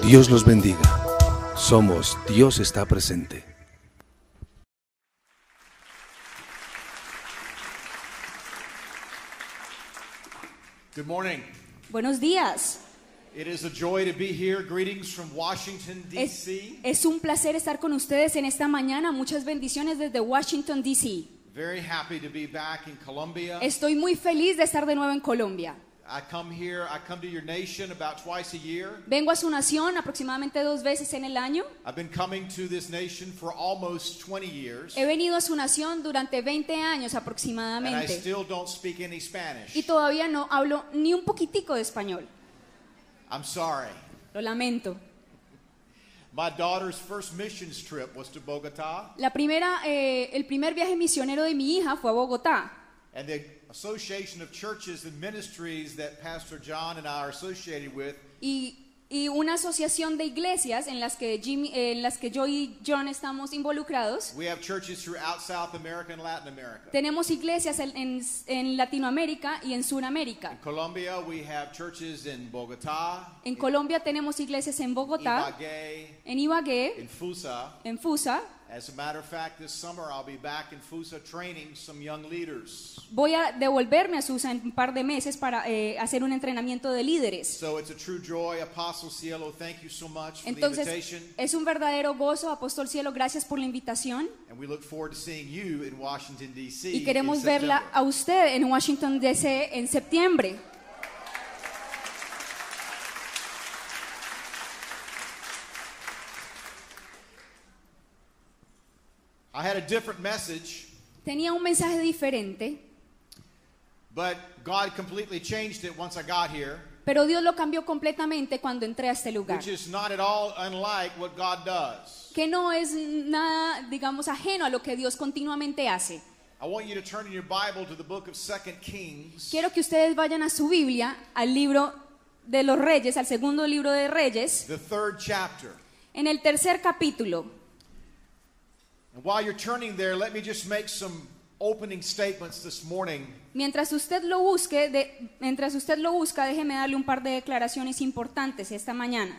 Dios los bendiga. Somos Dios está presente. Good morning. Buenos días. It is a joy to be here. Greetings from Washington, D.C. Es un placer estar con ustedes en esta mañana. Muchas bendiciones desde Washington, D.C. Very happy to be back in Colombia. Estoy muy feliz de estar de nuevo en Colombia. I come to your nation about twice a year. Vengo a su nación aproximadamente 2 veces en el año. I've been coming to this nation for almost 20 years. He venido a su nación durante 20 años And I aproximadamente. still don't speak any Spanish. Y todavía no hablo ni un poquitico de español. I'm sorry. Lo lamento. My daughter's first missions trip was to Bogotá. El primer viaje misionero de mi hija fue a Bogotá. And the Association of Churches and Ministries that Pastor John and I are associated with Y una asociación de iglesias en las que yo y John estamos involucrados. we have churches throughout South America and Latin America. Tenemos iglesias en Latinoamérica y en In Sudamérica. Colombia, we have churches in Bogotá, En Colombia tenemos iglesias en Bogotá, Ibagué, en Ibagué, in Fusa. en Fusa. As a matter of fact, this summer I'll be back in Fusa training some young leaders. Voy a devolverme a Susa en un par de meses para hacer un entrenamiento de líderes. So it's a true joy. Apostle Cielo, thank you so much for the Entonces, invitation. es un verdadero gozo, Apóstol Cielo, gracias por la invitación. And we look forward to seeing you in Washington, D.C. Y queremos in verla September. a usted en Washington, D.C. en septiembre. I had a different message, Tenía un mensaje diferente, but God completely changed it once I got here, pero Dios lo cambió completamente cuando entré a este lugar. which is not at all unlike what God does. Que no es nada, digamos, ajeno a lo que Dios continuamente hace. I want you to turn in your Bible to the book of 2 Kings. Quiero que ustedes vayan a su Biblia, al libro de los Reyes, al segundo libro de Reyes, The 3rd chapter. en el 3er capítulo. And while you're turning there, let me just make some opening statements this morning. Mientras usted lo busca, déjeme darle un par de declaraciones importantes esta mañana.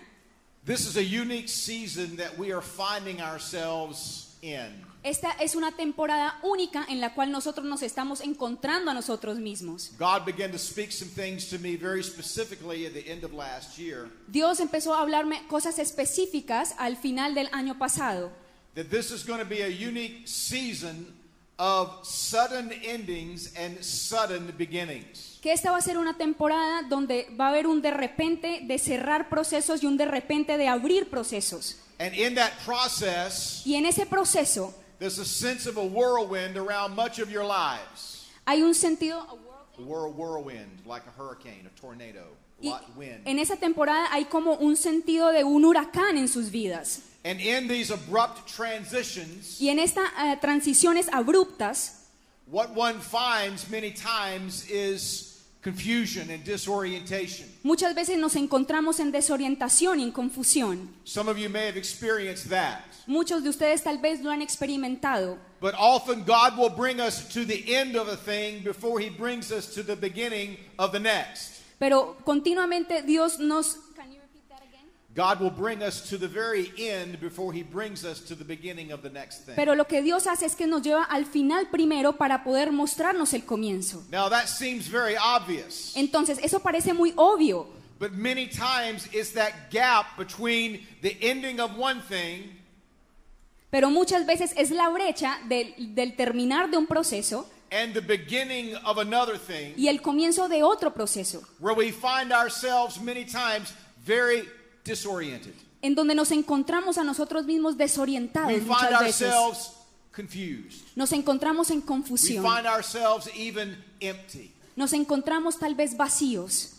This is a unique season that we are finding ourselves in. Esta es una temporada única en la cual nosotros nos estamos encontrando a nosotros mismos. God began to speak some things to me very specifically at the end of last year. Dios empezó a hablarme cosas específicas al final del año pasado. That this is going to be a unique season of sudden endings and sudden beginnings. Que esta va a ser una temporada donde va a haber un de repente de cerrar procesos y un de repente de abrir procesos. And in that process, Y en ese proceso there's a sense of a whirlwind around much of your lives. hay un sentido, A whirlwind, like a hurricane, a tornado, y wind. en esa temporada hay como un sentido de un huracán en sus vidas. And in these abrupt transitions, Y en estas transiciones abruptas, what one finds many times is confusion and disorientation. muchas veces nos encontramos en desorientación y en confusión. Some of you may have experienced that. Muchos de ustedes tal vez lo han experimentado. But often God will bring us to the end of a thing before He brings us to the beginning of the next. Pero continuamente Dios nos... Can you repeat that again? God will bring us to the very end before He brings us to the beginning of the next thing. Pero lo que Dios hace es que nos lleva al final primero para poder mostrarnos el comienzo. Now that seems very obvious, Entonces, eso parece muy obvio, but many times it's that gap between the ending of one thing pero muchas veces es la brecha del terminar de un proceso and the beginning of another thing y el comienzo de otro proceso, where we find ourselves many times very disoriented. en donde nos encontramos a nosotros mismos desorientados We find muchas veces. ourselves confused. Nos encontramos en We confusión, find ourselves even empty nos encontramos tal vez vacíos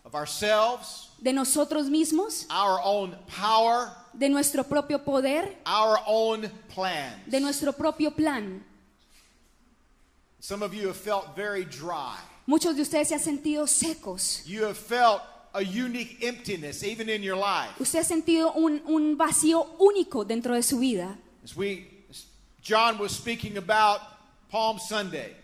of ourselves, de nosotros mismos, our own power, de nuestro propio poder, our own plans. de nuestro propio plan. Some of you have felt very dry. Muchos de ustedes se han sentido secos. You have felt a unique emptiness even in your life. Usted ha sentido un vacío único dentro de su vida. John was speaking about Palm Sunday.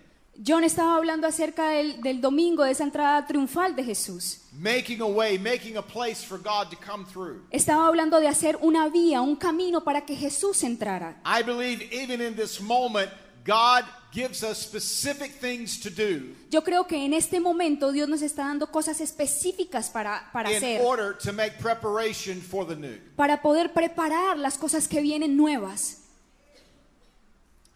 John estaba hablando acerca del domingo, de esa entrada triunfal de Jesús. Making a way, making a place for God to come through. Estaba hablando de hacer una vía, un camino para que Jesús entrara. I believe even in this moment, God gives us specific things to do Yo creo que en este momento Dios nos está dando cosas específicas para in hacer, order to make preparation for the new. para poder preparar las cosas que vienen nuevas.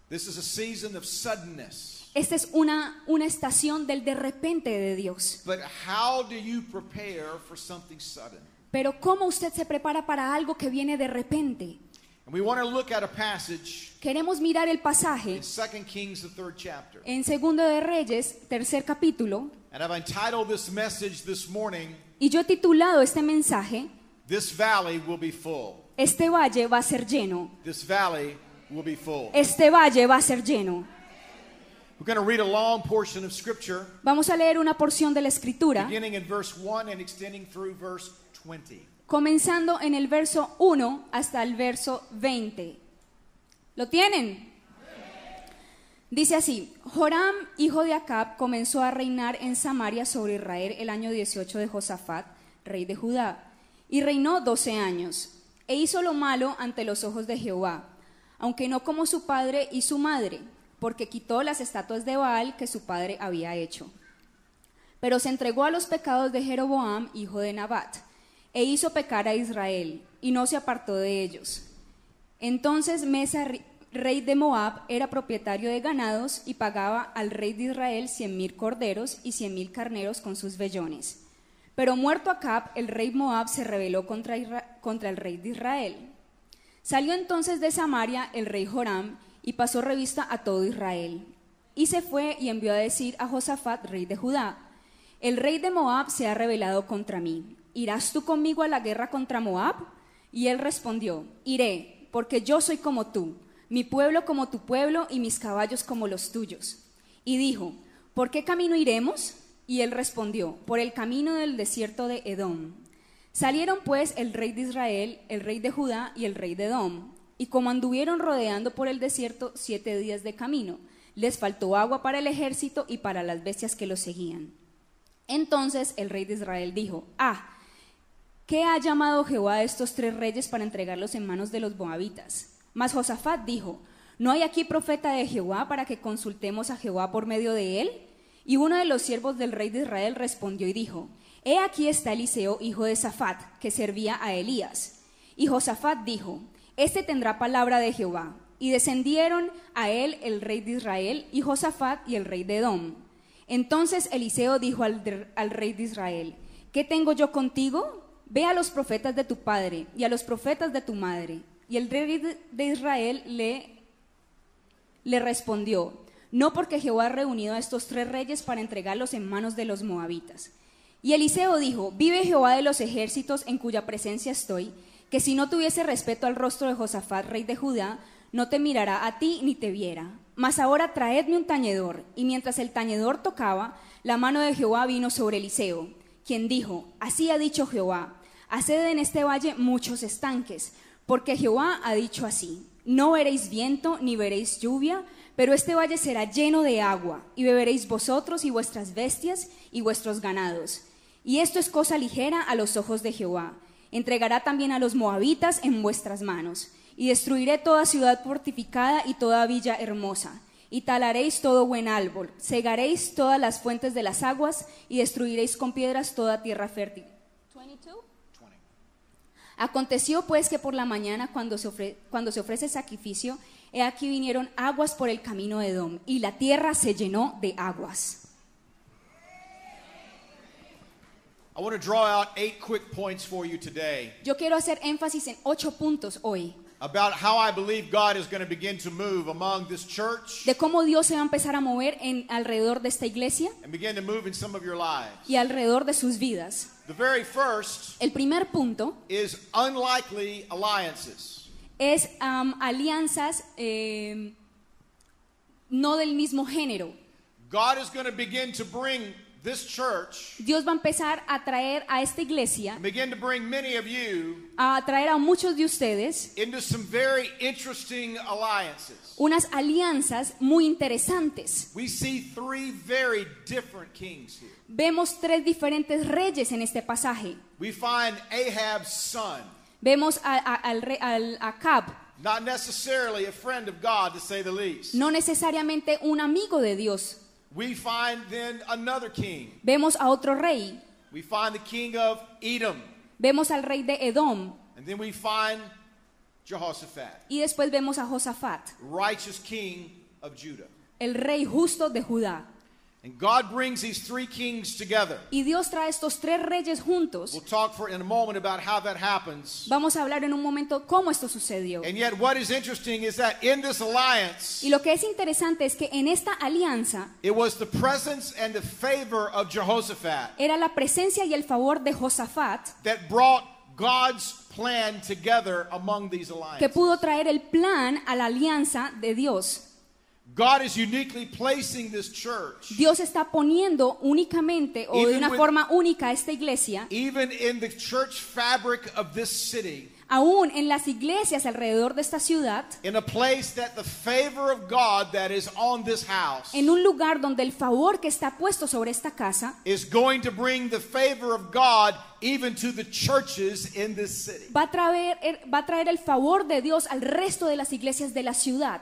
This is a season of suddenness. Esta es una estación del de repente de Dios. But how do you prepare for something sudden? Pero ¿cómo usted se prepara para algo que viene de repente? And we want to look at a passage Queremos mirar el pasaje in 2 Kings, the 3rd chapter. en Segundo de Reyes, 3er capítulo, And I've entitled this message this morning, y yo he titulado este mensaje, This Valley Will Be Full. Este valle va a ser lleno. This valley will be full. Este valle va a ser lleno. We're going to read a long portion of Scripture, Vamos a leer una porción de la Escritura, beginning in verse 1 and extending through verse 20. comenzando en el verso 1 hasta el verso 20. ¿Lo tienen? Dice así: Joram, hijo de Acab, comenzó a reinar en Samaria sobre Israel el año 18 de Josafat, rey de Judá, y reinó 12 años, e hizo lo malo ante los ojos de Jehová, aunque no como su padre y su madre, porque quitó las estatuas de Baal que su padre había hecho. Pero se entregó a los pecados de Jeroboam, hijo de Nabat, e hizo pecar a Israel, y no se apartó de ellos. Entonces Mesa, rey de Moab, era propietario de ganados y pagaba al rey de Israel 100,000 corderos y 100,000 carneros con sus vellones. Pero muerto Acab, el rey Moab se rebeló contra el rey de Israel. Salió entonces de Samaria el rey Joram y pasó revista a todo Israel. Y se fue y envió a decir a Josafat, rey de Judá: El rey de Moab se ha rebelado contra mí. ¿Irás tú conmigo a la guerra contra Moab? Y él respondió: Iré, porque yo soy como tú, mi pueblo como tu pueblo y mis caballos como los tuyos. Y dijo: ¿Por qué camino iremos? Y él respondió: Por el camino del desierto de Edom. Salieron pues el rey de Israel, el rey de Judá y el rey de Edom. Y como anduvieron rodeando por el desierto 7 días de camino, les faltó agua para el ejército y para las bestias que los seguían. Entonces el rey de Israel dijo: ¿qué ha llamado Jehová a estos 3 reyes para entregarlos en manos de los moabitas? Mas Josafat dijo: ¿no hay aquí profeta de Jehová para que consultemos a Jehová por medio de él? Y uno de los siervos del rey de Israel respondió y dijo: He aquí está Eliseo, hijo de Safat, que servía a Elías. Y Josafat dijo: Este tendrá palabra de Jehová. Y descendieron a él el rey de Israel y Josafat y el rey de Edom. Entonces Eliseo dijo al rey de Israel: ¿qué tengo yo contigo? Ve a los profetas de tu padre y a los profetas de tu madre. Y el rey de Israel le respondió: no, porque Jehová ha reunido a estos 3 reyes para entregarlos en manos de los moabitas. Y Eliseo dijo: vive Jehová de los ejércitos, en cuya presencia estoy, que si no tuviese respeto al rostro de Josafat, rey de Judá, no te mirará a ti ni te viera. Mas ahora traedme un tañedor. Y mientras el tañedor tocaba, la mano de Jehová vino sobre Eliseo, quien dijo: así ha dicho Jehová, haced en este valle muchos estanques, porque Jehová ha dicho así: no veréis viento ni veréis lluvia, pero este valle será lleno de agua, y beberéis vosotros y vuestras bestias y vuestros ganados. Y esto es cosa ligera a los ojos de Jehová. Entregará también a los moabitas en vuestras manos, y destruiré toda ciudad fortificada y toda villa hermosa, y talaréis todo buen árbol, cegaréis todas las fuentes de las aguas, y destruiréis con piedras toda tierra fértil. 22. Aconteció pues que por la mañana, cuando se ofrece sacrificio, he aquí vinieron aguas por el camino de Edom, y la tierra se llenó de aguas. I want to draw out 8 quick points for you today Yo quiero hacer énfasis en 8 puntos hoy, about how I believe God is going to begin to move among this church de cómo Dios se va a empezar a mover alrededor de esta iglesia and begin to move in some of your lives. y alrededor de sus vidas. The very first El primer punto is unlikely alliances. es alianzas no del mismo género. God is going to begin to bring this church Dios va a empezar a traer a esta iglesia, and begin to bring many of you a traer a muchos de ustedes into some very interesting alliances. unas alianzas muy interesantes. We see three very different kings here. Vemos tres diferentes reyes en este pasaje. We find Ahab's son, Vemos al Acab, not necessarily a friend of God to say the least. no necesariamente un amigo de Dios. We find then another king. Vemos a otro rey. We find the king of Edom. Vemos al rey de Edom. And then we find Jehoshaphat, Y después vemos a Josafat, righteous king of Judah. el rey justo de Judá. And God brings these three kings together. Y Dios trae estos tres reyes juntos. We'll talk in a moment about how that happens. Vamos a hablar en un momento cómo esto sucedió. And yet what is interesting is that in this alliance, Y lo que es interesante es que en esta alianza it was the presence and the favor of Jehoshaphat era la presencia y el favor de Josafat that brought God's plan together among these que alliances. pudo traer el plan a la alianza de Dios. God is uniquely placing this church, Dios está poniendo únicamente o de Even una with- forma única a esta iglesia, even in the church fabric of this city, aún en las iglesias alrededor de esta ciudad, in a place that the favor of God that is on this house en un lugar donde el favor que está puesto sobre esta casa is going to bring the favor of God even to the churches in this city. va a traer el favor de Dios al resto de las iglesias de la ciudad.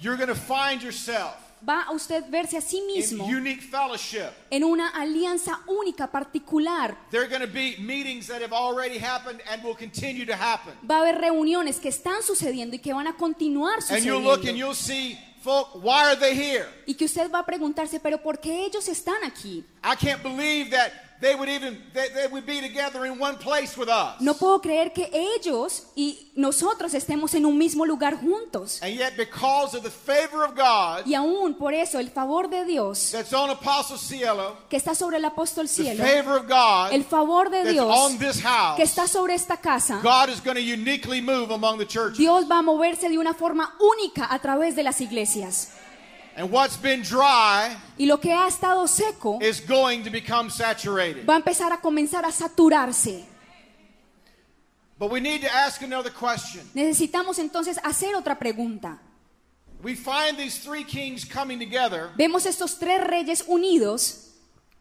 You're going to find yourself Va a usted verse a sí in mismo unique fellowship. en una alianza única, particular. There are going to be meetings that have already happened and will continue to happen. Va a haber reuniones que están sucediendo y que van a continuar And you'll look and sucediendo. you'll see, folk, why are they here? Y que usted va a preguntarse, pero ¿por qué ellos están aquí? I can't believe that they would be together in one place with us. No puedo creer que ellos y nosotros estemos en un mismo lugar juntos. And yet because of the favor of God Y aún por eso el favor de Dios that's on Apostle Cielo, que está sobre el apóstol the Cielo, favor of God el favor de that's Dios on this house, que está sobre esta casa, God is going to uniquely move among the churches. Dios va a moverse de una forma única a través de las iglesias. And what's been dry Y lo que ha estado seco is going to become saturated. va a empezar a comenzar a saturarse. But we need to ask another question. Necesitamos entonces hacer otra pregunta. We find these three kings coming together. Vemos estos tres reyes unidos.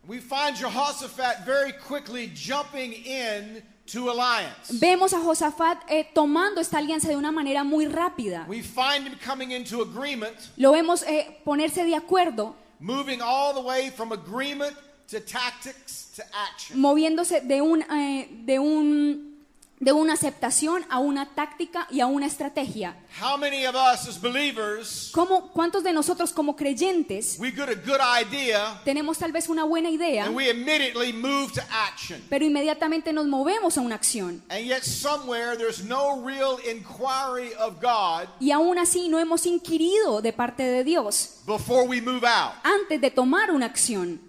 We find Jehoshaphat very quickly jumping in to alliance. Vemos a Josafat tomando esta alianza de una manera muy rápida. We find him coming into agreement, Lo vemos ponerse de acuerdo, moving all the way from agreement to tactics to action. moviéndose de una aceptación a una táctica y a una estrategia. How many of us as believers, ¿Cuántos de nosotros como creyentes we get a good idea tenemos tal vez una buena idea, and we immediately move to action? pero inmediatamente nos movemos a una acción? And yet somewhere there's no real inquiry of God Y aún así no hemos inquirido de parte de Dios before we move out. antes de tomar una acción.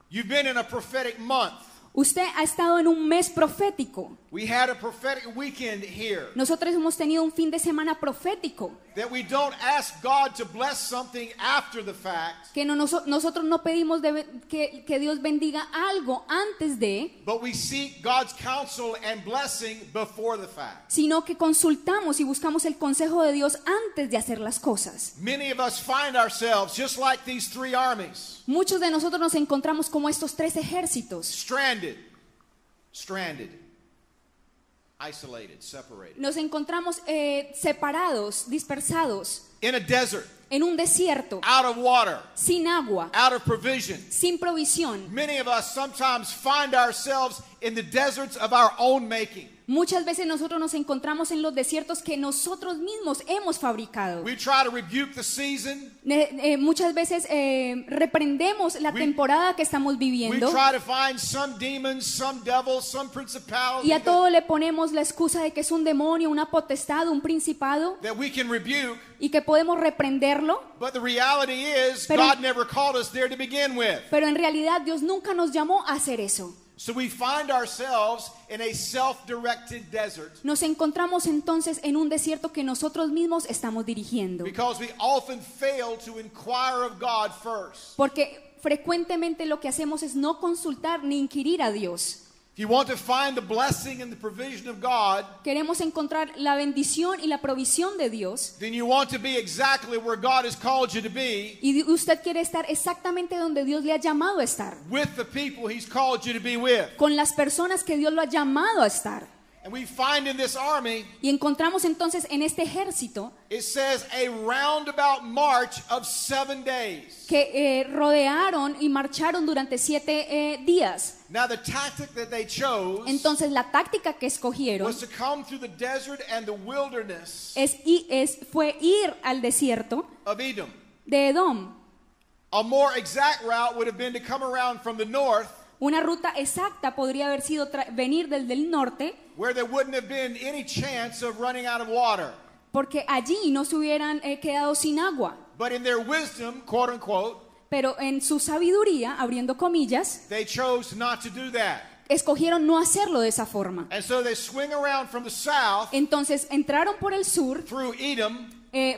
You've been in a prophetic month. Usted ha estado en un mes profético. We had a prophetic weekend here. Nosotros hemos tenido un fin de semana profético. That we don't ask God to bless something after the fact, Que nosotros no pedimos que Dios bendiga algo antes de, but we seek God's counsel and blessing before the fact. sino que consultamos y buscamos el consejo de Dios antes de hacer las cosas. Many of us find ourselves just like these three armies, Muchos de nosotros nos encontramos como estos tres ejércitos. stranded, isolated, separated, Nos encontramos separados, dispersados, in a desert, en un desierto, out of water, sin agua, out of provision. sin provisión. Many of us sometimes find ourselves in the deserts of our own making. Muchas veces nosotros nos encontramos en los desiertos que nosotros mismos hemos fabricado. We try to rebuke the season. Muchas veces reprendemos la temporada que estamos We viviendo try to find some demons, some devil, some principality y a todo le ponemos la excusa de que es un demonio, una potestad, un principado that we can rebuke. y que podemos reprenderlo, But the reality is, Pero- God never called us there to begin with. pero en realidad Dios nunca nos llamó a hacer eso. So we find ourselves in a self-directed desert Nos encontramos entonces en un desierto que nosotros mismos estamos dirigiendo, because we often fail to inquire of God first. porque frecuentemente lo que hacemos es no consultar ni inquirir a Dios. If you want to find the blessing and the provision of God, Queremos encontrar la bendición y la provisión de Dios. then you want to be exactly where God has called you to be, Y usted quiere estar exactamente donde Dios le ha llamado a estar. with the people He's called you to be with. Con las personas que Dios lo ha llamado a estar. And we find in this army, Y encontramos entonces en este ejército it says a roundabout march of 7 days. que rodearon y marcharon durante 7 días. Now the tactic that they chose Entonces la táctica que escogieron was to come through the desert and the wilderness fue ir al desierto of Edom. de Edom. A more exact route would have been to come around from the north, Una ruta exacta podría haber sido venir desde el norte, where there wouldn't have been any chance of running out of water. porque allí no se hubieran quedado sin agua. But in their wisdom, quote unquote, Pero en su sabiduría, abriendo comillas, they chose not to do that. escogieron no hacerlo de esa forma. And so they swing around from the south Entonces entraron por el sur, through Edom.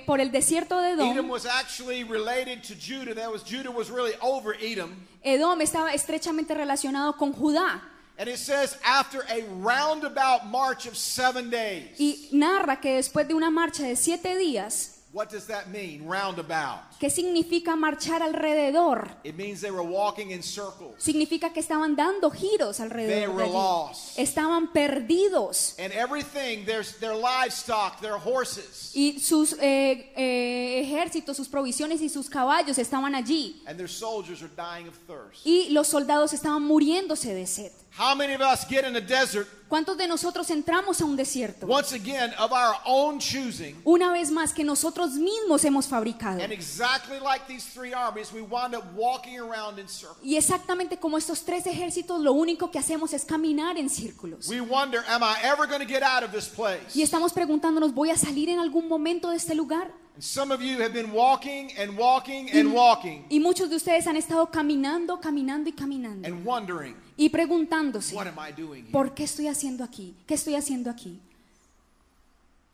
por el desierto de Edom Edom. was actually related to Judah. Judah was really over Edom. Edom estaba estrechamente relacionado con Judá. And it says after a roundabout march of 7 days. Y narra que después de una marcha de 7 días, What does that mean, roundabout? ¿qué significa marchar alrededor? It means they were walking in circles. Significa que estaban dando giros They alrededor de were allí. lost. Estaban perdidos. And everything, their livestock, their horses, Y sus ejércitos, sus provisiones y sus caballos estaban allí. and their soldiers are dying of thirst. Y los soldados estaban muriéndose de sed. How many of us get in a desert, ¿Cuántos de nosotros entramos a un desierto? once again, of our own choosing, Una vez más que nosotros mismos hemos fabricado. and exactly like these 3 armies, we wind up walking around in circles. Y exactamente como estos 3 ejércitos, lo único que hacemos es caminar en círculos. We wonder, am I ever going to get out of this place? Y estamos preguntándonos, ¿voy a salir en algún momento de este lugar? And some of you have been walking and walking and walking Y muchos de ustedes han estado caminando, caminando y caminando. and wondering, Y preguntándose, what am I doing here? ¿por qué estoy haciendo aquí? ¿Qué estoy haciendo aquí?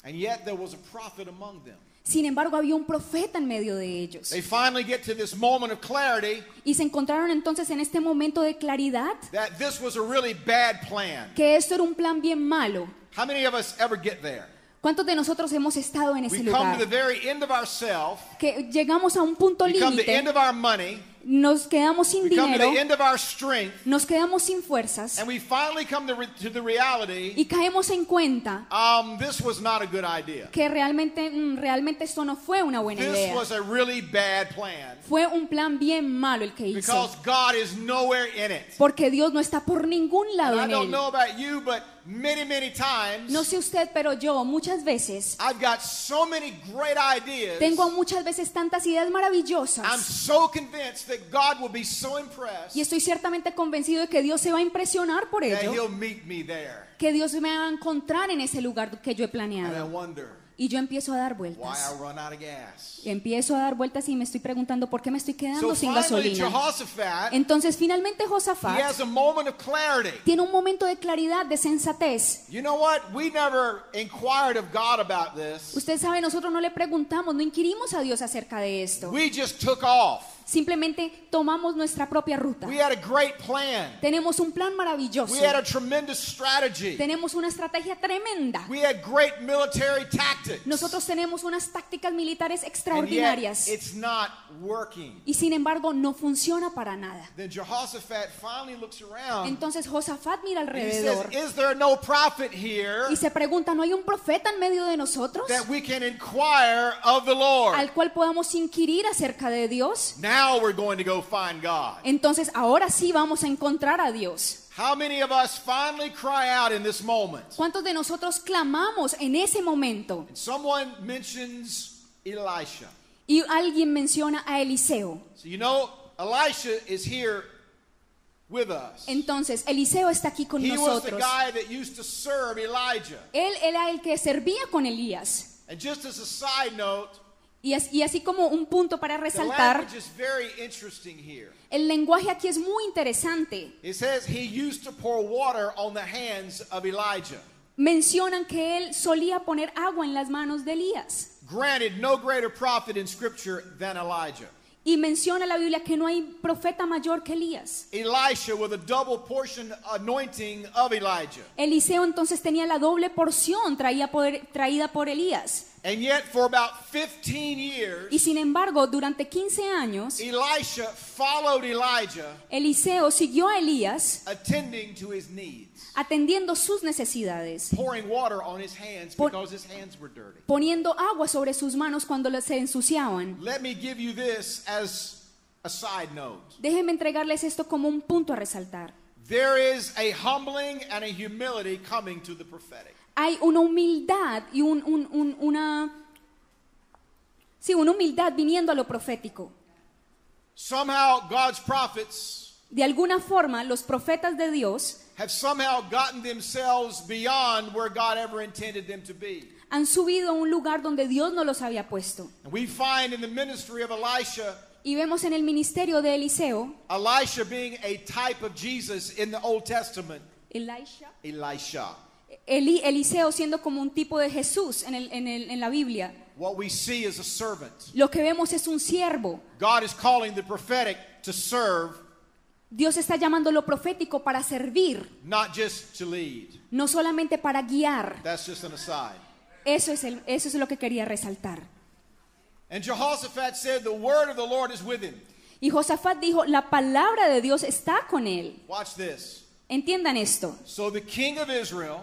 And yet there was a prophet among them. Sin embargo, había un profeta en medio de ellos. They finally get to this moment of clarity Y se encontraron entonces en este momento de claridad that this was a really bad plan. que esto era un plan bien malo. How many of us ever get there? ¿Cuántos de nosotros hemos estado en ese We come to the lugar? very end of ourselves. Que llegamos a un punto We come to the end límite, of our money. nos quedamos sin We come to dinero, the end of our strength. nos quedamos sin fuerzas And we finally come to the reality, y caemos en cuenta this was not a good idea. que realmente esto no fue una buena This idea. was a really bad plan. Fue un plan bien malo el que hizo. Because God is nowhere in it. Porque Dios no está por ningún lado And I en don't él. know about you, but many times, No sé usted, pero yo muchas veces I've got so many great ideas. tengo muchas veces tantas ideas I'm maravillosas so convinced that God will be so impressed y estoy ciertamente convencido de que Dios se va a impresionar por that ello, He'll meet me there. que Dios me va a encontrar en ese lugar que yo he And I planeado. wonder Y yo empiezo a dar why vueltas. I run out of gas. Empiezo a dar vueltas y me estoy preguntando por qué me estoy quedando So sin finally, gasolina. Jehoshaphat, Entonces finalmente he Josafat has a moment of clarity. tiene un momento de claridad, de sensatez. You know what? We never inquired of God about this. Usted sabe, nosotros no le preguntamos, no inquirimos a Dios acerca de esto. We just took off. Simplemente tomamos nuestra propia ruta. We had a great plan. Tenemos un plan maravilloso. We had a tremendous strategy. Tenemos una estrategia tremenda. We had great military tactics. Nosotros tenemos unas tácticas militares And yet, extraordinarias. it's not working. Y sin embargo, no funciona para nada. Then Jehoshaphat finally looks around Entonces Josafat mira and he alrededor says, is there no prophet here y se pregunta, ¿no hay un profeta en medio de nosotros that we can inquire of the Lord? al cual podamos inquirir acerca de Dios? Now we're going to go find God. Entonces ahora sí vamos a encontrar a Dios. How many of us finally cry out in this moment? ¿Cuántos de nosotros clamamos en ese momento? And someone mentions Elisha. Y alguien menciona a Eliseo. So you know, Elisha is here with us. Entonces Eliseo está aquí con He was the nosotros. guy that used to serve Elijah. Él era el que servía con Elías. And just as a side note, Y así como un punto para the resaltar, language is very interesting here. el lenguaje aquí es muy interesante. It says he used to pour water on the hands of Elijah. Mencionan que él solía poner agua en las manos de Elías. Granted, no greater prophet in Scripture than Elijah. Y menciona la Biblia que no hay profeta mayor que Elías. Elisha with a double portion anointing of Elijah. Eliseo entonces tenía la doble porción traída por Elías. And yet for about 15 years, Y sin embargo, durante 15 años, Elisha followed Elijah, Eliseo siguió a Elías attending to his needs, atendiendo sus necesidades, pouring water on his hands Pon- because his hands were dirty. poniendo agua sobre sus manos cuando se ensuciaban. Let me give you this as a side note. Déjenme entregarles esto como un punto a resaltar. There is a humbling and a humility coming to the prophetic. Hay una humildad y una humildad viniendo a lo profético. Somehow God's prophets De alguna forma, los profetas de Dios have somehow gotten themselves beyond where God ever intended them to be. han subido a un lugar donde Dios no los había puesto. And we find in the ministry of Elisha, Y vemos en el ministerio de Eliseo, Elisha being a type of Jesus in the Old Testament. Elisha. Eliseo siendo como un tipo de Jesús en la Biblia. What we see is a servant. Lo que vemos es un siervo. God is calling the prophetic to serve, Dios está llamando lo profético para servir, not just to lead. no solamente para guiar. That's just an aside. Eso es lo que quería resaltar. And Jehoshaphat said, the word of the Lord is with him. Y Josafat dijo, la palabra de Dios está con él. Watch this. Entiendan esto. So the king of Israel,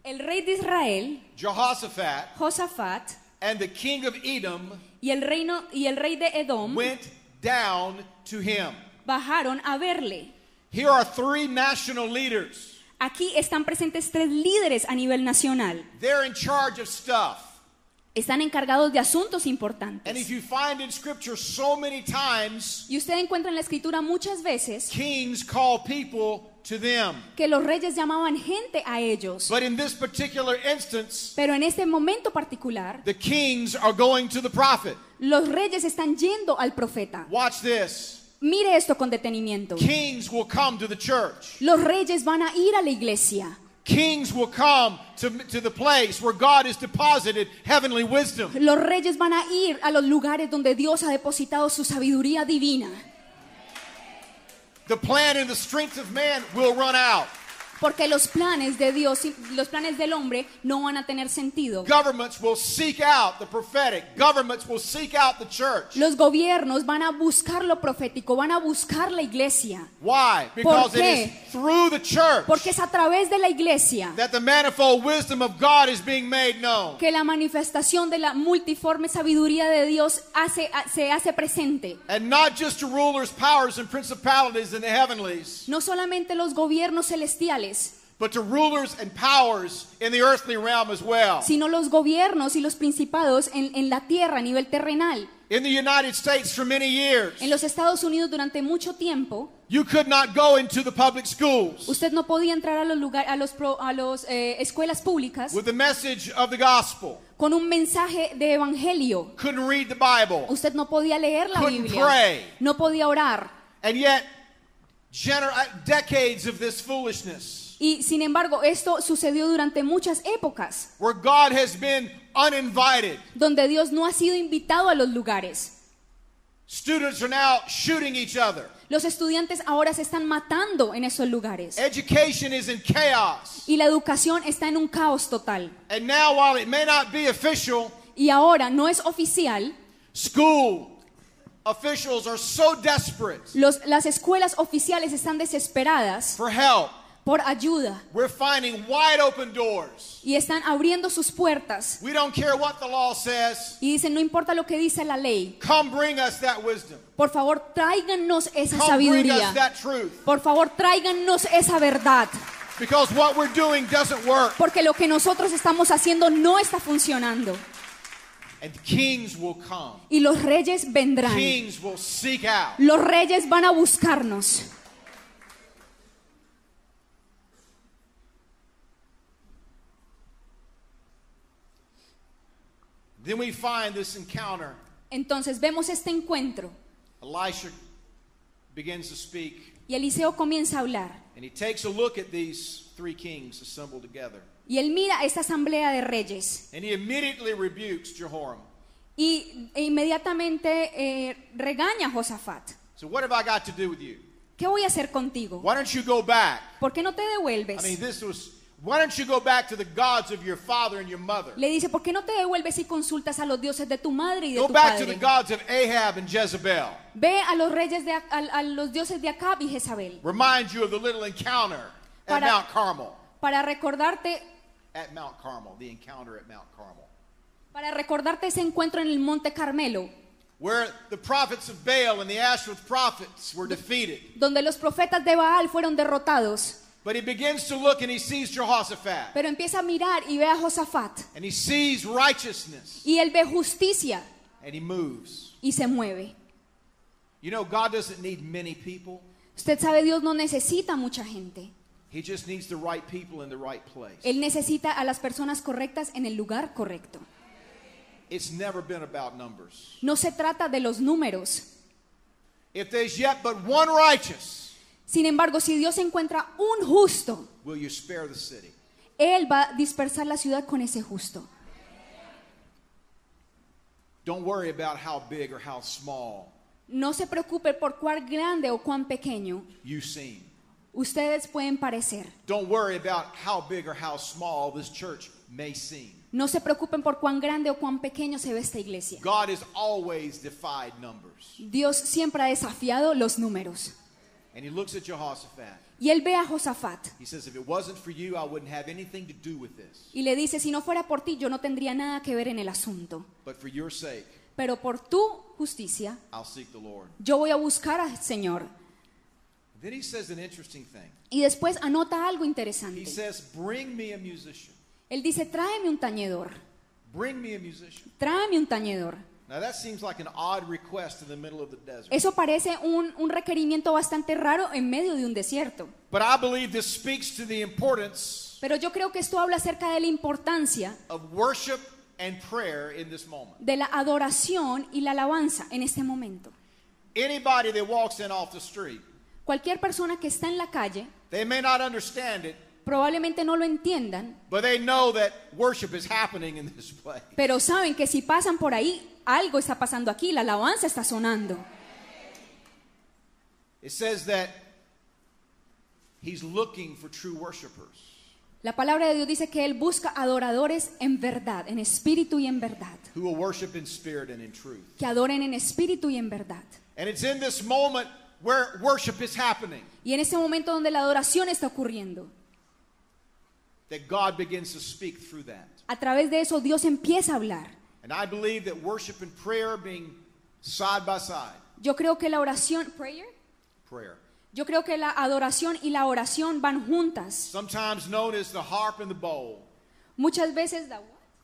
El rey de Israel, Jehoshaphat, Josafat, and the king of Edom y el rey de Edom went down to him. bajaron a verle. Here are three national leaders. Aquí están presentes 3 líderes a nivel nacional. They're in charge of stuff. Están encargados de asuntos And if importantes. you find in scripture so many times, Y usted encuentra en la escritura muchas veces kings call people to them. que los reyes llamaban gente a ellos. But in this particular instance, Pero en este momento particular, the kings are going to the prophet. los reyes están yendo al profeta. Watch this. Mire esto con detenimiento. Kings will come to the church. Los reyes van a ir a la iglesia. Kings will come to the place where God has deposited heavenly wisdom. Los reyes van a ir a los lugares donde Dios ha depositado su sabiduría divina. The plan and the strength of man will run out. Porque los planes de Dios y los planes del hombre no van a tener sentido. Governments will seek out the prophetic. Governments will seek out the church. Los gobiernos van a buscar lo profético, van a buscar la iglesia. Why? Because it qué? is through the church Porque es a través de la iglesia that the manifold wisdom of God is being made known. que la manifestación de la multiforme sabiduría de Dios se hace presente. And not just to rulers, powers, and principalities in the heavenlies, No solamente los gobiernos celestiales, but to rulers and powers in the earthly realm as well. sino los gobiernos y los principados en la tierra a nivel terrenal. In the United States for many years, En los Estados Unidos durante mucho tiempo, you could not go into the public schools usted no podía entrar a los lugares, a los escuelas públicas with the message of the gospel. con un mensaje de evangelio. Couldn't read the Bible. Usted no podía leer la Couldn't Biblia, pray. no podía orar. And yet, decades of this foolishness, Y sin embargo, esto sucedió durante muchas épocas, where God has been uninvited. donde Dios no ha sido invitado a los lugares. Students are now shooting each other. Los estudiantes ahora se están matando en esos lugares. Education is in chaos. Y la educación está en un caos total. And now, while it may not be official, Y ahora no es oficial. school officials are so desperate Las escuelas oficiales están desesperadas for help. por ayuda We're finding wide open doors. y están abriendo sus puertas We don't care what the law says. y dicen, no importa lo que dice la ley, Come bring us that wisdom. por favor tráiganos esa Come bring us sabiduría, that truth. por favor tráiganos esa verdad, Because what we're doing doesn't work. porque lo que nosotros estamos haciendo no está funcionando. And kings will come. Y los reyes vendrán, Kings will seek out. los reyes van a buscarnos. Then we find this encounter. Entonces vemos este encuentro Elisha begins to speak, y Eliseo comienza a hablar and he takes a look at these 3 kings assembled together. y él mira esta asamblea de reyes And he immediately rebukes Jehoram. e inmediatamente regaña a Josafat. So what have I got to do with you? ¿Qué voy a hacer contigo? Why don't you go back? ¿Por qué no te devuelves? Why don't you go back to the gods of your father and your mother? Le dice, ¿por qué no te devuelves y consultas a los dioses de tu madre y de Go tu back to the padre? gods of Ahab and Jezebel. Ve a los reyes a los dioses de Acab y Jezabel Remind you of the little encounter at Para- Mount Carmel. para recordarte The encounter at Mount Carmel. ese encuentro en el Monte Carmelo, Where the prophets of Baal and the Asherah prophets were defeated. donde los profetas de Baal fueron derrotados. But he begins to look and he sees Jehoshaphat. Pero empieza a mirar y ve a Josafat And he sees righteousness. y él ve justicia And he moves. y se mueve. You know, God doesn't need many people. Usted sabe, Dios no necesita mucha gente. He just needs the right people in the right place. Él necesita a las personas correctas en el lugar correcto. It's never been about numbers. No se trata de los números. If there's yet but one righteous, Sin embargo, si Dios encuentra un justo, will you spare the city? Él va a dispersar la ciudad con ese justo. Don't worry about how big or how small No se preocupe por cuán grande o cuán pequeño you seem. ustedes pueden parecer. Don't worry about how big or how small this church may seem. No se preocupen por cuán grande o cuán pequeño se ve esta iglesia. God has always defied numbers. Dios siempre ha desafiado los números. And he looks at Jehoshaphat. Y él ve a Josafat He says, if it wasn't for you, I wouldn't have anything to do with this. y le dice, si no fuera por ti, yo no tendría nada que ver en el asunto. But for your sake, Pero por tu justicia, I'll seek the Lord. yo voy a buscar al Señor. Then he says an interesting thing. Y después anota algo He interesante. says, bring me a musician. Él dice, tráeme un tañedor. Bring me a musician. Tráeme un tañedor. Now that seems like an odd request in the middle of the desert. Eso parece un requerimiento bastante raro en medio de un desierto. But I believe this speaks to the importance Pero yo creo que esto habla acerca de la importancia of worship and prayer in this moment. de la adoración y la alabanza en este momento. Anybody that walks in off the street, Cualquier persona que está en la calle, they may not understand it, probablemente no lo entiendan, but they know that worship is happening in this place. pero saben que si pasan por ahí, algo está pasando aquí, la alabanza está sonando. It says that he's looking for true worshipers. La palabra de Dios dice que Él busca adoradores en verdad, en espíritu y en verdad, Who will worship in spirit and in truth. que adoren en espíritu y en verdad. And it's in this moment where worship is happening Y en ese momento donde la adoración está ocurriendo, that God begins to speak through that. a través de eso Dios empieza a hablar. And I believe that worship and prayer being side by side. Yo creo que la oración, Prayer. yo creo que la adoración y la oración van juntas. Sometimes known as the harp and the bowl. Muchas veces,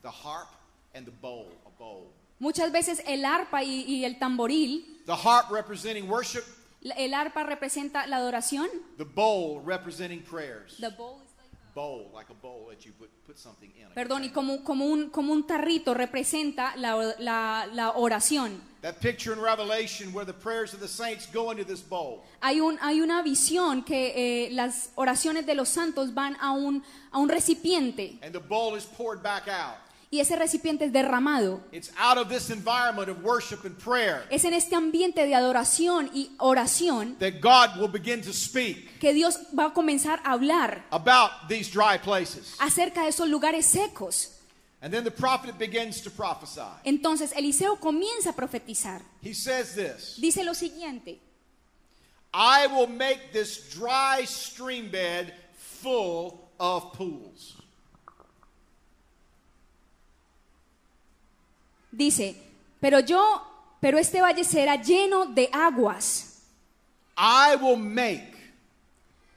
The harp and the bowl. A bowl. muchas veces el arpa y el tamboril, The harp representing worship. el arpa representa la adoración. The bowl representing prayers. The bowl is Bowl, like a bowl that you put something in. Perdón, y como un tarrito representa la oración. That picture in Revelation where the prayers of the saints go into this bowl. Hay una visión que las oraciones de los santos van a un recipiente And the bowl is poured back out. y ese recipiente es derramado. It's out of this environment of worship and prayer Es en este ambiente de adoración y oración that God will begin to speak que Dios va a comenzar a hablar about these dry places. acerca de esos lugares secos. And then the prophet begins to prophesy. Entonces Eliseo comienza a profetizar. He says this, Dice lo siguiente: I will make this dry stream bed full of pools. Dice, pero este valle será lleno de aguas. I will make.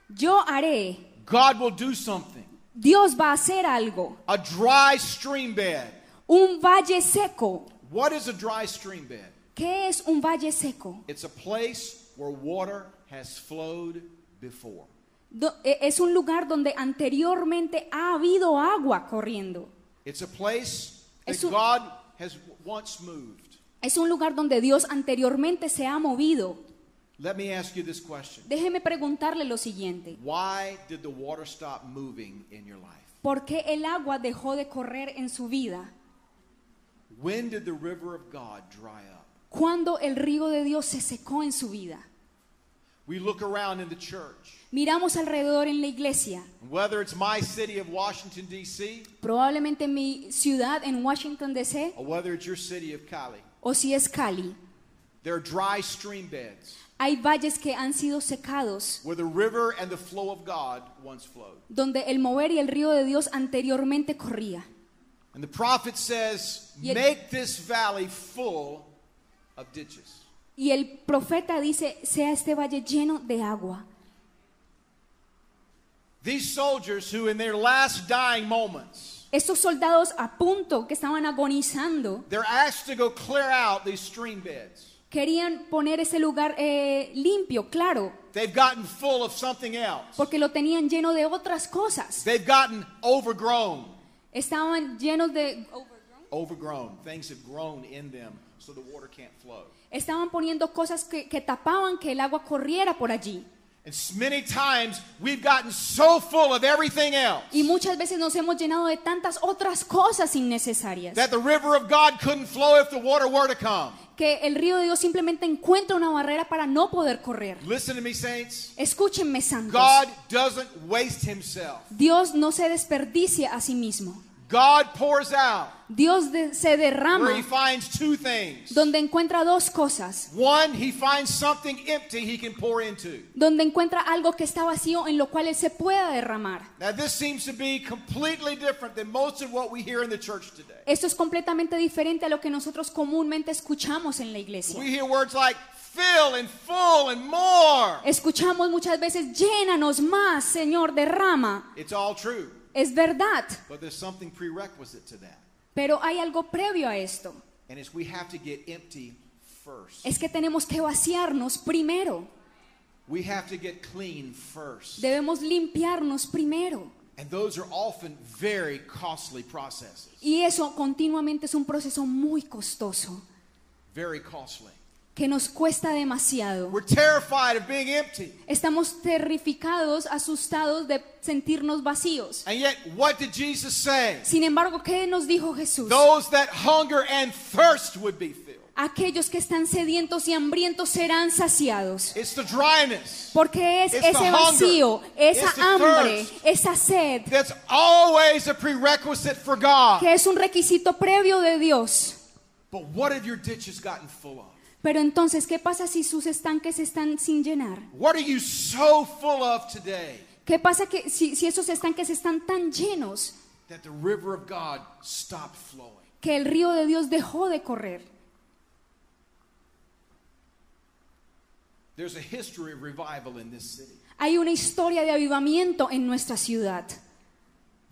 Yo haré. God will do something. Dios va a hacer algo. A dry stream bed. Un valle seco. What is a dry stream bed? ¿Qué es un valle seco? It's a place where water has flowed before. Es un lugar donde anteriormente ha habido agua corriendo. It's a place that Es un- God has once moved. Es un lugar donde Dios anteriormente se ha movido. Let me ask you this question. Déjeme preguntarle lo siguiente: Why did the water stop moving in your life? ¿por qué el agua dejó de correr en su vida? When did the river of God dry up? ¿Cuándo el río de Dios se secó en su vida? We look around in the church. Miramos alrededor en la iglesia, Whether it's my city of Washington, D.C., probablemente mi ciudad en Washington, D.C., or whether it's your city of Cali, o si es Cali, there are dry stream beds hay valles que han sido secados, where the river and the flow of God once flowed. donde el mover y el río de Dios anteriormente corría. And the prophet says, Y el- make this valley full of ditches. Y el profeta dice, sea este valle lleno de agua. These soldiers who in their last dying moments, Estos soldados a punto que estaban agonizando, they're asked to go clear out these stream beds. querían poner ese lugar limpio, claro, They've gotten full of something else. porque lo tenían lleno de otras cosas. They've gotten overgrown. Estaban llenos de... Overgrown. Things have grown in them so the water can't flow. Estaban poniendo cosas que tapaban que el agua corriera por allí. And many times we've gotten so full of everything else Y muchas veces nos hemos llenado de tantas otras cosas innecesarias that the river of God couldn't flow if the water were to come. que el río de Dios simplemente encuentra una barrera para no poder correr. Listen to me, saints. Escúchenme, santos. God doesn't waste himself. Dios no se desperdicia a sí mismo. God pours out Dios se where he derrama finds two things. donde encuentra dos cosas. One, he finds something empty he can pour into. Donde encuentra algo que está vacío en lo cual Él se pueda derramar. Now this seems to be completely different than most of what we hear in the church today. Esto es completamente diferente a lo que nosotros comúnmente escuchamos en la iglesia. We hear words like fill and full and more. Escuchamos muchas veces, llénanos más, Señor, derrama. It's all true, Es verdad, but there's something prerequisite to that. pero hay algo previo a esto. And it's we have to get empty first. Es que tenemos que vaciarnos primero. We have to get clean first. Debemos limpiarnos primero. And those are often very costly processes. Y eso continuamente es un proceso muy costoso, Very costly. que nos cuesta demasiado. We're terrified of being empty. Estamos terrificados, asustados de sentirnos vacíos. And yet, what did Jesus say? Sin embargo, ¿qué nos dijo Jesús? Those that hunger and thirst would be filled. Aquellos que están sedientos y hambrientos serán saciados. It's the dryness Porque es It's the ese vacío, hunger. esa It's the hambre, thirst. esa sed, that's always a prerequisite for God. que es un requisito previo de Dios. But what have your ditches gotten full of? Pero entonces, ¿qué pasa si sus estanques están sin llenar? What are you so full of today ¿Qué pasa que si esos estanques están tan llenos that the river of God stopped flowing? que el río de Dios dejó de correr? There's a history of revival in this city. Hay una historia de avivamiento en nuestra ciudad.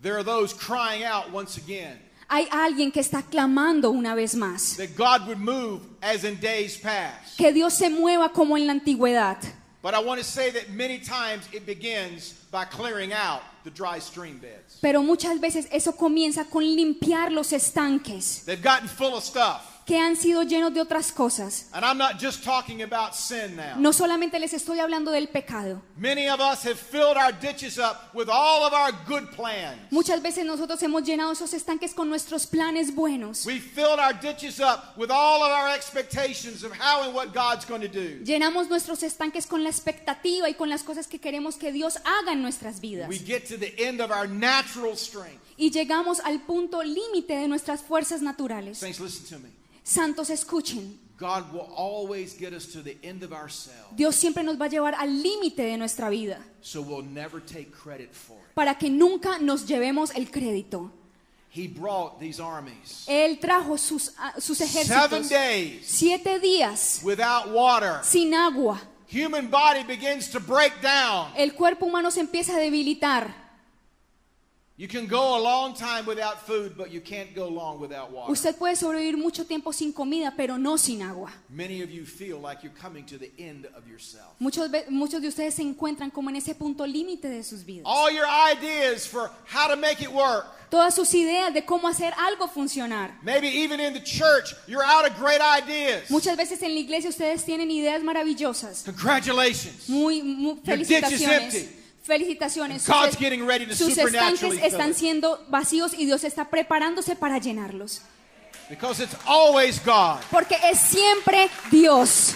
There are those crying out once again Hay alguien que está clamando una vez más. that God would move as in days past. Que Dios se mueva como en la antigüedad. But I want to say that many times it begins by clearing out the dry stream beds. Pero muchas veces eso comienza con limpiar los estanques They've gotten full of stuff. que han sido llenos de otras cosas. And I'm not just talking about sin now. No solamente les estoy hablando del pecado. Many of us have filled our ditches up with all of our good plans. Muchas veces nosotros hemos llenado esos estanques con nuestros planes buenos. We filled our ditches up with all of our expectations of how and what God's going to do. Llenamos nuestros estanques con la expectativa y con las cosas que queremos que Dios haga en nuestras vidas. We get to the end of our natural strength. Y llegamos al punto límite de nuestras fuerzas naturales. Saints, listen to me. Santos, escuchen. God will always get us to the end of ourselves, Dios siempre nos va a llevar al límite de nuestra vida so we'll never take credit for it. para que nunca nos llevemos el crédito. He brought these armies Él trajo sus 7 ejércitos days 7 días without water. sin agua. Human body begins to break down. El cuerpo humano se empieza a debilitar. You can go a long time without food, but you can't go long without water. Usted puede sobrevivir mucho tiempo sin comida, pero no sin agua. Many of you feel like you're coming to the end of yourself. Muchos de ustedes se encuentran como en ese punto límite de sus vidas. All your ideas for how to make it work. Todas sus ideas de cómo hacer algo funcionar. Maybe even in the church, you're out of great ideas. Muchas veces en la iglesia ustedes tienen ideas maravillosas. Congratulations. Muy Your ditch is felicitaciones. empty. Felicitaciones. God's getting ready to Sus supernaturally estanques fill están it. siendo vacíos y Dios está preparándose para llenarlos. Because it's always God. Porque es siempre Dios.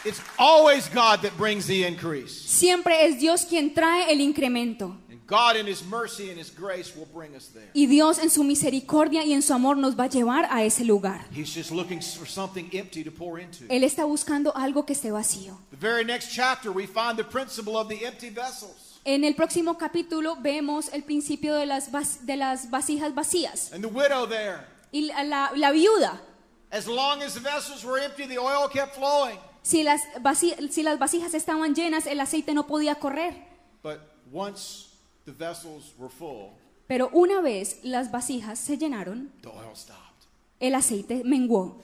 It's always God that brings the increase. Siempre es Dios quien trae el incremento. And God in His mercy and His grace will bring us there. Y Dios en su misericordia y en su amor nos va a llevar a ese lugar. He's just looking for something empty to pour into. Él está buscando algo que esté vacío. The very next chapter we find the principle of the empty vessels. En el próximo capítulo vemos el principio de las vasijas vacías. And the widow there. Y la viuda. As long as the vessels were empty, the oil kept flowing. Si las vasijas estaban llenas, el aceite no podía correr. But once the vessels were full, pero una vez las vasijas se llenaron, the oil stopped. El aceite menguó.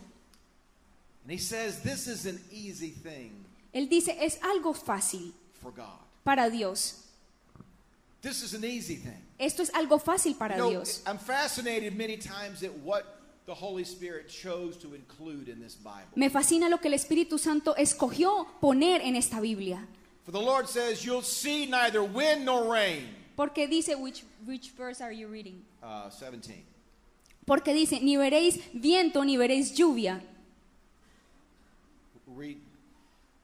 And he says this is an easy thing. Él dice, es algo fácil for God. Para Dios. This is an easy thing. Esto es algo fácil para Dios. I'm fascinated many times at what the Holy Spirit chose to include in this Bible. Me fascina lo que el Espíritu Santo escogió poner en esta Biblia. For the Lord says, "You'll see neither wind nor rain." Porque dice, which verse are you reading? 17. Porque dice, ni veréis viento ni veréis lluvia. Read.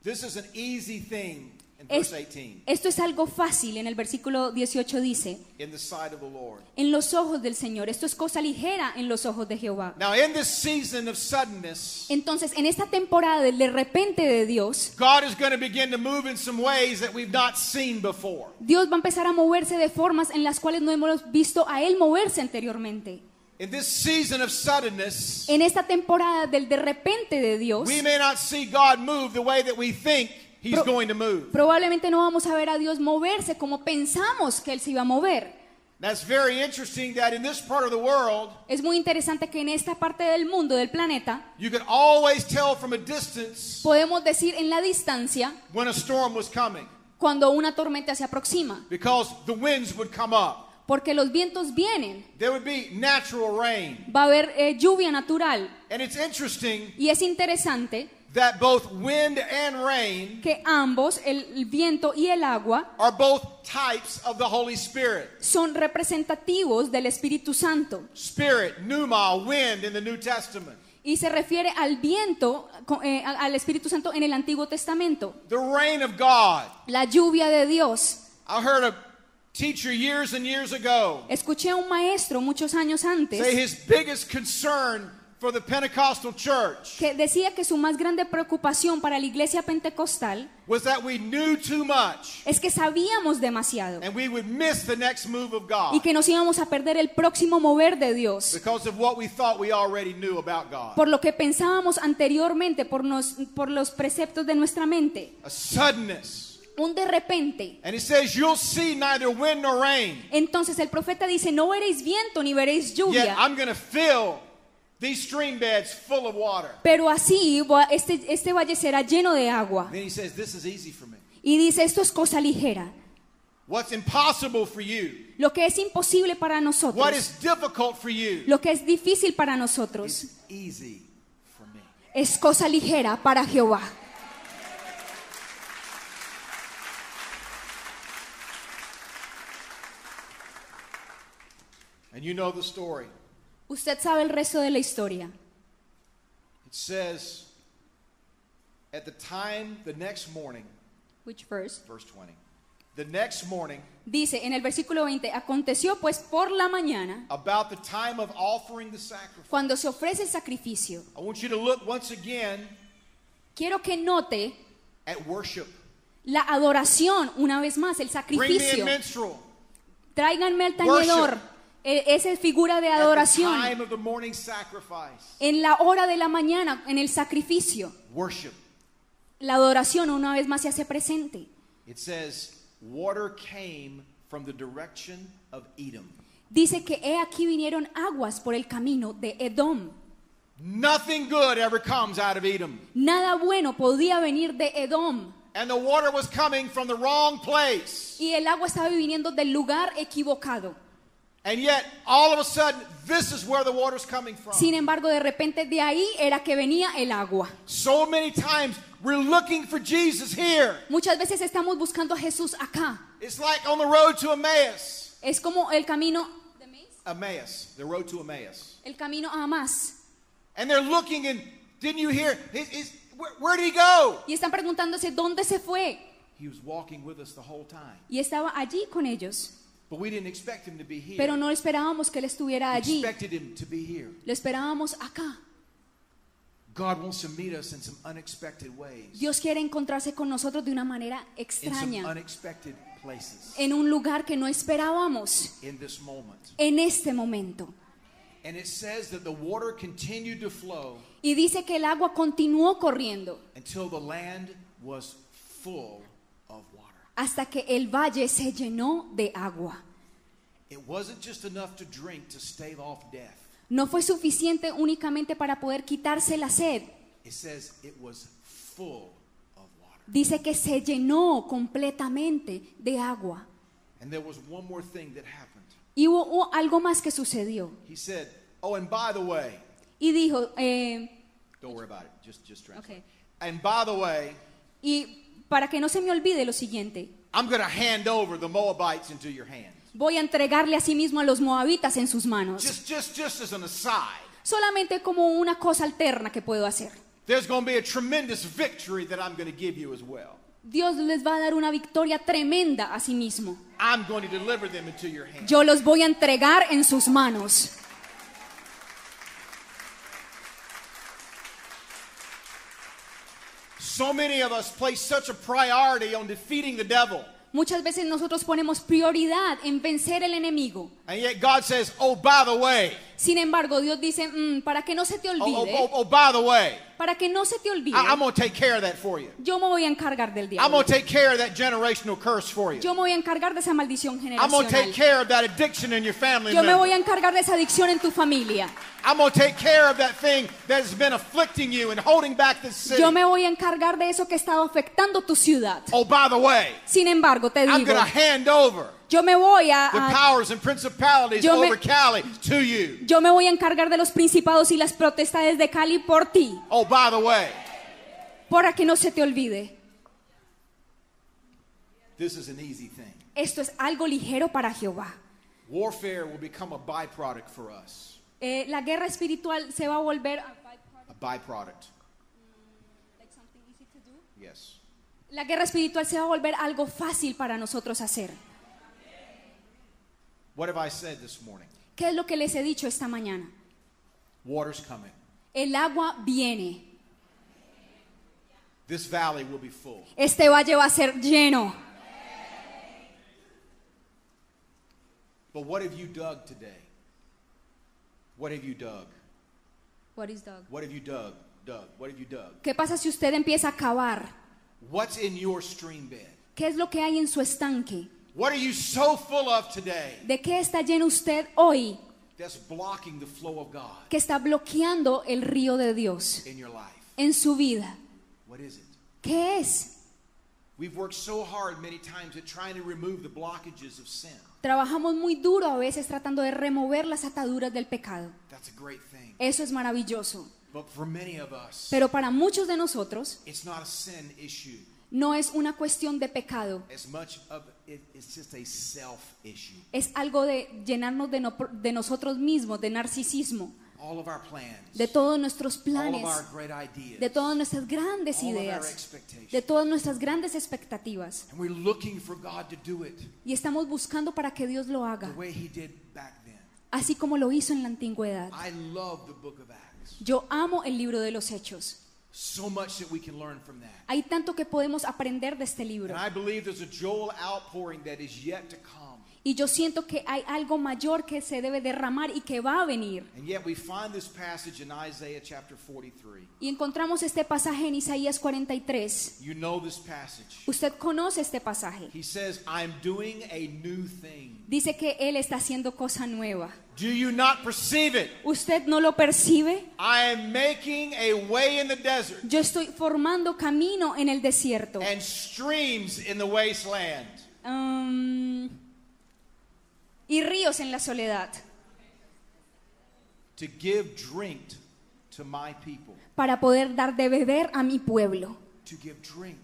This is an easy thing in verse 18. Esto es algo fácil. En el versículo 18 dice, in the sight of the Lord. En los ojos del Señor. Esto es cosa ligera en los ojos de Jehová. Now in this season of suddenness, entonces en esta temporada del de repente de Dios, God is going to begin to move in some ways that we've not seen before. Dios va a empezar a moverse de formas en las cuales no hemos visto a él moverse anteriormente. In this season of suddenness, en esta temporada del de repente de Dios, we may not see God move the way that we think He's going to move. Probablemente no vamos a ver a Dios moverse como pensamos que él se iba a mover. That's very interesting that in this part of the world, es muy interesante que en esta parte del mundo, del planeta, you can always tell from a distance podemos decir en la distancia when a storm was coming. Cuando una tormenta se aproxima. Because the winds would come up. Porque los vientos vienen. There would be natural rain. Va a haber lluvia natural. And it's interesting y es interesante that both wind and rain que ambos, el viento y el agua, are both types of the Holy Spirit. Son representativos del Espíritu Santo. Spirit, pneuma, wind in the New Testament. Y se refiere al viento, al Espíritu Santo en el Antiguo Testamento. The rain of God. La lluvia de Dios. I heard a teacher years and years ago. Escuché a un maestro muchos años antes. Say his biggest concern for the Pentecostal church. Que decía que su más grande preocupación para la iglesia pentecostal was that we knew too much. Es que sabíamos demasiado. And we would miss the next move of God. Y que nos íbamos a perder el próximo mover de Dios. Because of what we thought we already knew about God. Por lo que pensábamos anteriormente, por los preceptos de nuestra mente. A suddenness. Un de repente. And he says, you'll see neither wind nor rain. Entonces el profeta dice, no veréis viento ni veréis lluvia. Yet I'm going to fill these stream beds full of water. Pero así este valle será lleno de agua. Then he says, this is easy for me. Y dice, esto es cosa ligera. What's impossible for you? Lo que es imposible para nosotros. What is difficult for you? Lo que es difícil para nosotros. Is easy for me. Es cosa ligera para Jehová. And you know the story. Usted sabe el resto de la historia. It says, at the time, the next morning. Which verse? Verse 20. The next morning. Dice en el versículo 20, aconteció pues por la mañana. About the time of offering the sacrifice. Cuando se ofrece el sacrificio. I want you to look once again. Quiero que note. At worship. La adoración, una vez más, el sacrificio. Bring me a minstrel. Tráiganme al tañedor. Esa es figura de adoración. At the time of the morning sacrifice. En la hora de la mañana, en el sacrificio. Worship. La adoración una vez más se hace presente. It says, water came from the direction of Edom. Dice que he aquí vinieron aguas por el camino de Edom. Nothing good ever comes out of Edom. Nada bueno podía venir de Edom. And the water was coming from the wrong place. Y el agua estaba viniendo del lugar equivocado. And yet, all of a sudden, this is where the water's coming from. Sin embargo, de repente de ahí era que venía el agua. So many times we're looking for Jesus here. Muchas veces estamos buscando a Jesús acá. It's like on the road to Emmaus. Es como el camino Emmaus, the road to Emmaus. el camino a Amás. And they're looking and didn't you hear? Where did he go? Y están preguntándose dónde se fue. He was walking with us the whole time. Y estaba allí con ellos. But we didn't expect him to be here. Pero no esperábamos que él estuviera We allí. expected him to be here. Lo esperábamos acá. God wants to meet us in some unexpected ways. Dios quiere encontrarse con nosotros de una manera In some extraña, unexpected places. en un lugar que no esperábamos, In this moment. en este momento. And it says that the water continued to flow Y dice que el agua continuó corriendo until the land was full of water. hasta que el valle se llenó de agua. It wasn't just enough to drink to stave off death. No fue suficiente únicamente para poder quitarse la sed. It says it was full of water. Dice que se llenó completamente de agua. And there was one more thing that happened. Y hubo algo más que sucedió. He said, "Oh, and by the way," Y dijo, don't worry about it. Just translate. Okay. And by the way, y para que no se me olvide lo siguiente, I'm going to hand over the Moabites into your hands. voy a entregarle a sí mismo a los moabitas en sus manos. Just as an aside, Solamente como una cosa alterna que puedo hacer. there's going to be a tremendous victory that I'm going to give you as well. Dios les va a dar una victoria tremenda a sí mismo. I'm going to deliver them into your hands. Yo los voy a entregar en sus manos. So many of us place such a priority on defeating the devil. Muchas veces nosotros ponemos prioridad en vencer el enemigo. And yet God says, "Oh, by the way, Sin embargo, Dios dice, para que no se te olvide, by the way, para que no se te olvide, I'm going to take care of that for you. yo me voy a encargar del I'm diablo. going to take care of that generational curse for you. Yo me voy a encargar de esa maldición I'm going to take generacional. care of that addiction in your family Yo me voy member. a encargar de esa adicción en tu familia. I'm going to take care of that thing that has been afflicting you and holding back this city. Yo me voy a encargar de eso que estaba afectando tu ciudad. Oh, by the way, Sin embargo, te I'm digo, going to hand over yo me voy the a powers and principalities Yo me- over Cali to you. yo me voy a encargar de los principados y las potestades de Cali por ti, Oh, by the way, para que no se te olvide. this is an easy thing. Esto es algo ligero para Jehová. Warfare will become a byproduct for us. La guerra espiritual se va a volver A byproduct. Yes. La guerra espiritual se va a volver algo fácil para nosotros hacer. What have I said this morning? ¿Qué es lo que les he dicho esta mañana? Water's coming. El agua viene. This valley will be full. Este valle va a ser lleno. But what have you dug today? What have you dug? What is dog? What have you dug? What have you dug? ¿Qué pasa si usted empieza a cavar? What's in your stream bed? ¿Qué es lo que hay en su estanque? What are you so full of today ¿De qué está lleno usted hoy that's blocking the flow of God que está bloqueando el río de Dios in your life? en su vida? What is it? ¿Qué es? We've worked so hard many times at trying to remove the blockages of sin. Trabajamos muy duro a veces tratando de remover las ataduras del pecado. That's a great thing. Eso es maravilloso. But for many of us, Pero para muchos de nosotros it's not a sin issue no es una cuestión de pecado. as much of it, it's just a self issue. Es algo de llenarnos de nosotros mismos, de narcisismo, All of our plans, de todos nuestros all planes, of our great ideas, de todas nuestras grandes all of our ideas, expectations. de todas nuestras grandes expectativas. And we're looking for God to do it Y estamos buscando para que Dios lo the haga, way He did back then. así como lo hizo en la antigüedad. I love the book of Acts. Yo amo el libro de los Hechos. So much that we can learn from that. Hay tanto que podemos aprender de este libro. And I believe there's a Joel outpouring that is yet to come. Y yo siento que hay algo mayor que se debe derramar y que va a venir. And yet we find this passage in Isaiah chapter 43. Y encontramos este pasaje en Isaías 43. You know this passage. Usted conoce este pasaje. He says, I'm doing a new thing. Dice que Él está haciendo cosa nueva. Do you not perceive it? ¿Usted no lo percibe? I am making a way in the desert Yo estoy formando camino en el desierto. and streams in the wasteland. Y ríos en la soledad. To give drink to my people. Para poder dar de beber a mi pueblo. To give drink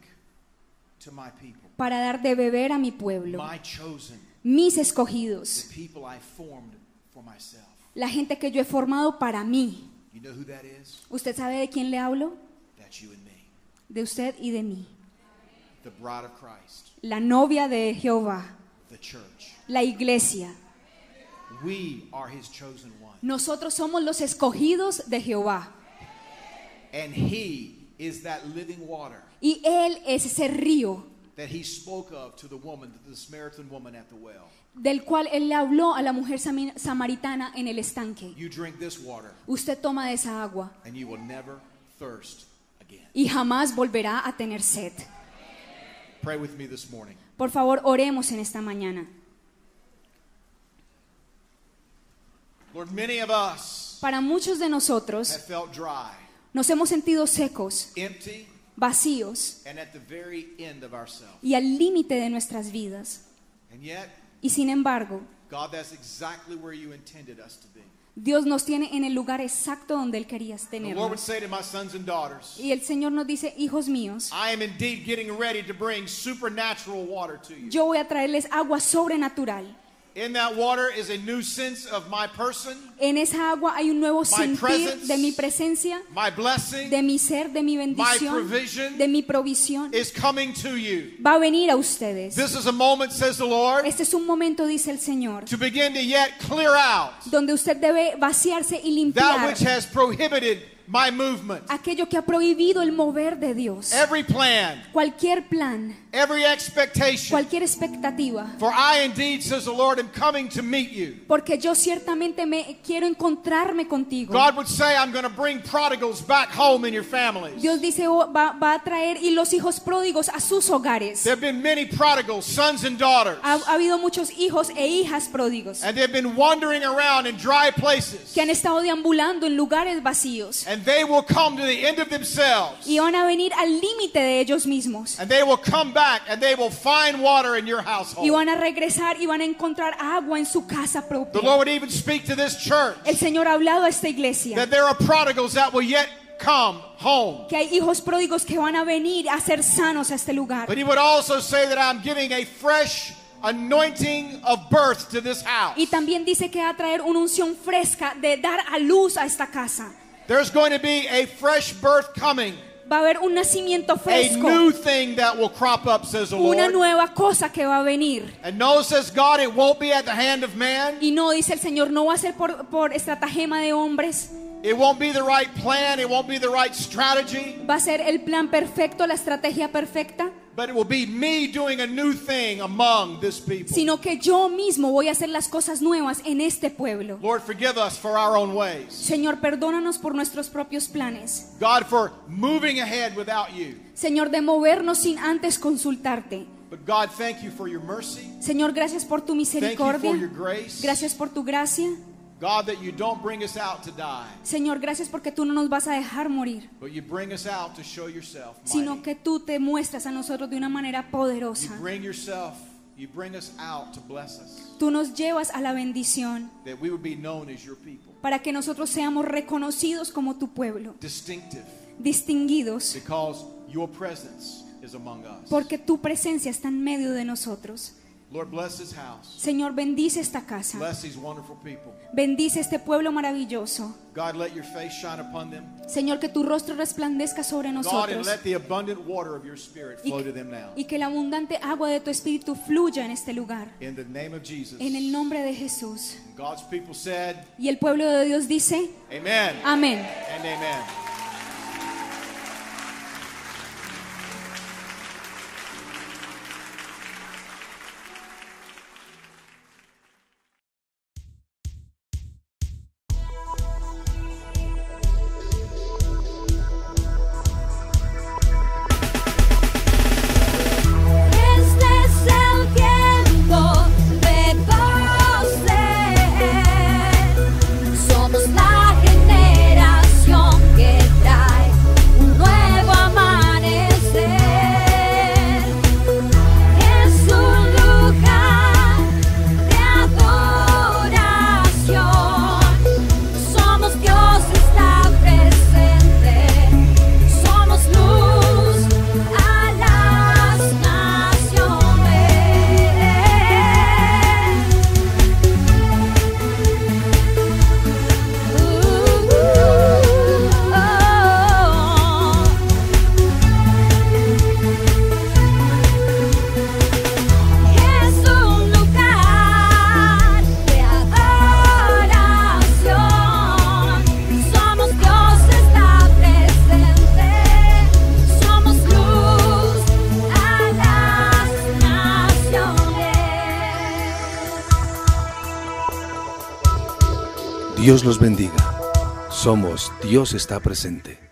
to my people. Para dar de beber a mi pueblo. My chosen. Mis escogidos. The people I formed for myself. La gente que yo he formado para mí. You know who that is? ¿Usted sabe de quién le hablo? That's you and me. De usted y de mí. The bride of Christ. La novia de Jehová. The church. La iglesia. We are his chosen one. Nosotros somos los escogidos de Jehová. And he is that living water Y Él es ese río that he spoke of to the woman, to the Samaritan woman at the well. del cual Él le habló a la mujer samaritana en el estanque. You drink this water Usted toma de esa agua and you will never thirst again. y jamás volverá a tener sed. Pray with me this morning. Por favor, oremos en esta mañana. Lord, many of us Para muchos de nosotros have felt dry, nos hemos sentido secos, empty, vacíos and at the very end of ourselves. y al límite de nuestras vidas. And yet, Y sin embargo, God, that's exactly where you intended us to be. Dios nos tiene en el lugar exacto donde Él quería The Lord would tenernos. say to my sons and daughters, Y el Señor nos dice, hijos míos, I am indeed getting ready to bring supernatural water to you. yo voy a traerles agua sobrenatural. In that water is a new sense of my person, En esa agua hay un nuevo sentir presence, de mi presencia, my blessing de mi ser, de mi bendición, provision de mi provisión. is coming to you. Va a venir a ustedes. This is a moment, says the Lord, Este es un momento, dice el Señor, to begin to yet clear out donde usted debe vaciarse y that limpiar which has prohibited my movement. aquello que ha prohibido el mover de Dios. Every plan, Cualquier plan, every expectation. cualquier expectativa. For I indeed, says the Lord, am coming to meet you. Porque yo ciertamente me quiero encontrarme contigo. God would say, I'm going to bring prodigals back home in your families. Dios dice, va a traer y los hijos pródigos a sus hogares. There have been many prodigals, sons and daughters, Ha habido muchos hijos e hijas pródigos and they've been wandering around in dry places. que han estado deambulando en lugares vacíos And they will come to the end of themselves. y van a venir al límite de ellos mismos And they will come back and they will find water in your household. y van a regresar y van a encontrar agua en su casa The propia. Lord would even speak to this church El Señor ha hablado a esta iglesia that there are prodigals that will yet come home. que hay hijos pródigos que van a venir a ser sanos a este lugar. But he would also say that I'm giving a fresh anointing of birth to this house. Y también dice que va a traer una unción fresca de dar a luz a esta casa. There's going to be a fresh birth coming. Va a haber un nacimiento A fresco, new thing that will crop up, says the una Lord. nueva cosa que va a venir. And no, says God, it won't be at the hand of man. Y no, dice el Señor, no va a ser por estratagema de hombres. It won't be the right plan. It won't be the right strategy. Va a ser el plan perfecto, la estrategia perfecta, But it will be me doing a new thing among this people. sino que yo mismo voy a hacer las cosas nuevas en este pueblo. Lord, forgive us for our own ways. Señor, perdónanos por nuestros propios planes. God, for moving ahead without you. Señor, de movernos sin antes consultarte. But God, thank you for your mercy. Señor, gracias por tu Thank you for misericordia. your grace. Gracias por tu gracia. God, that you don't bring us out to die, Señor, gracias porque tú no nos vas a dejar morir, but you bring us out to show yourself sino mighty. que tú te muestras a nosotros de una manera You poderosa. bring us out to bless us, Tú nos llevas a la bendición that we would be known as your people, para que nosotros seamos reconocidos como tu pueblo, distinctive, distinguidos, because your presence is among us. porque tu presencia está en medio de nosotros. Lord, bless this house. Señor, bendice esta casa, Bless these wonderful people. bendice este pueblo maravilloso. God, let your face shine upon them. Señor, que tu rostro resplandezca sobre God, and nosotros let the abundant water of your spirit flow to them now. y que la abundante agua de tu espíritu fluya en este lugar. In the name of Jesus. En el nombre de Jesús. God's people said, Y el pueblo de Dios dice, Amen amén. and amen. Este es el tiempo de poseer. Somos la generación que Dios los bendiga. Somos Dios está presente.